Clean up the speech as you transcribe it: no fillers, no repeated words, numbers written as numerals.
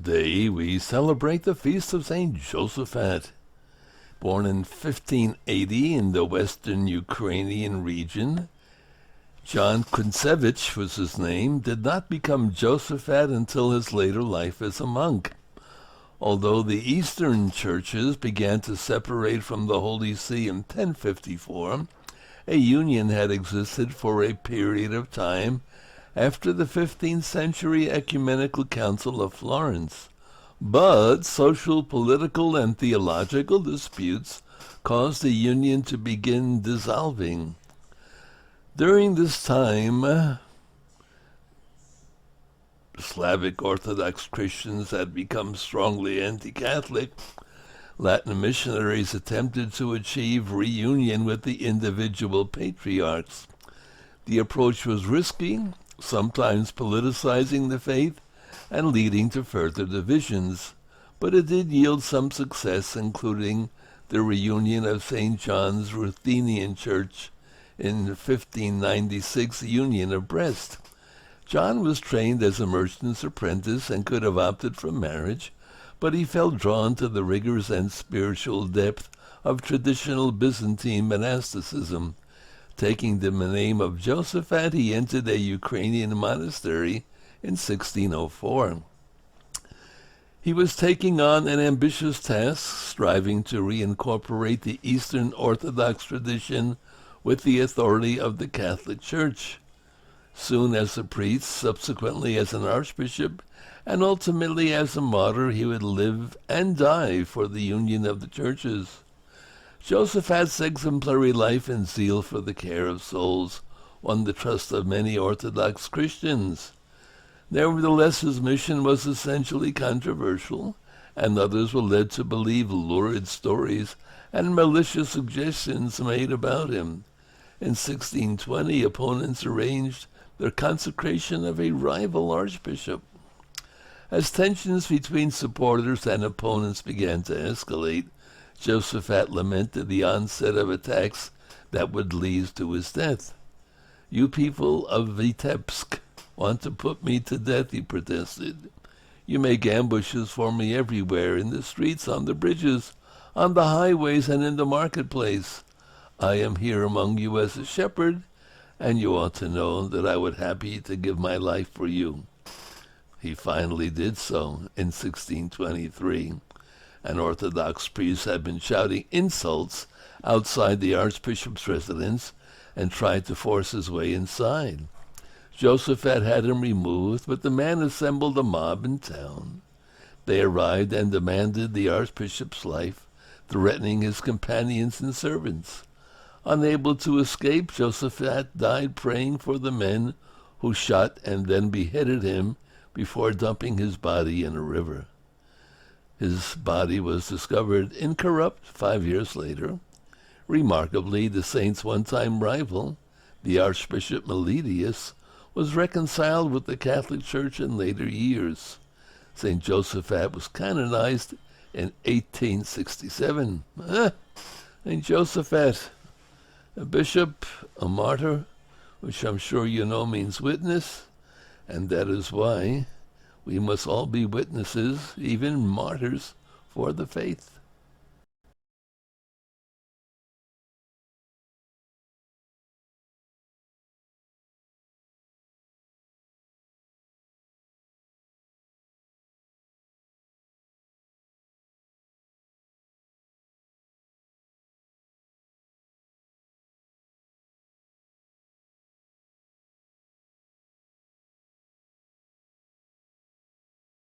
day we celebrate the feast of Saint Josaphat. Born in 1580 in the western Ukrainian region, John Kuntsevich was his name, did not become Josaphat until his later life as a monk. Although the Eastern churches began to separate from the Holy See in 1054, a union had existed for a period of time after the 15th century Ecumenical Council of Florence. But social, political, and theological disputes caused the union to begin dissolving. During this time, Slavic Orthodox Christians had become strongly anti-Catholic. Latin missionaries attempted to achieve reunion with the individual patriarchs. The approach was risky, sometimes politicizing the faith and leading to further divisions, but it did yield some success, including the reunion of St. John's Ruthenian Church in 1596 Union of Brest. John was trained as a merchant's apprentice and could have opted for marriage, but he felt drawn to the rigors and spiritual depth of traditional Byzantine monasticism. Taking the name of Josaphat, he entered a Ukrainian monastery in 1604. He was taking on an ambitious task, striving to reincorporate the Eastern Orthodox tradition with the authority of the Catholic Church. Soon as a priest, subsequently as an archbishop, and ultimately as a martyr, he would live and die for the union of the churches. Josaphat's exemplary life and zeal for the care of souls won the trust of many Orthodox Christians. Nevertheless, his mission was essentially controversial, and others were led to believe lurid stories and malicious suggestions made about him. In 1620, opponents arranged the consecration of a rival archbishop. As tensions between supporters and opponents began to escalate, Josaphat lamented the onset of attacks that would lead to his death. "You people of Vitebsk want to put me to death," he protested. "You make ambushes for me everywhere, in the streets, on the bridges, on the highways, and in the marketplace. I am here among you as a shepherd, and you ought to know that I would happy to give my life for you." He finally did so in 1623. An Orthodox priest had been shouting insults outside the archbishop's residence and tried to force his way inside. Josaphat had him removed, but the man assembled a mob in town. They arrived and demanded the archbishop's life, threatening his companions and servants. Unable to escape, Josaphat died praying for the men who shot and then beheaded him before dumping his body in a river. His body was discovered incorrupt 5 years later. Remarkably, the saint's one-time rival, the Archbishop Meletius, was reconciled with the Catholic Church in later years. St. Josaphat was canonized in 1867. St. Josaphat, a bishop, a martyr, which I'm sure you know means witness, and that is why we must all be witnesses, even martyrs, for the faith.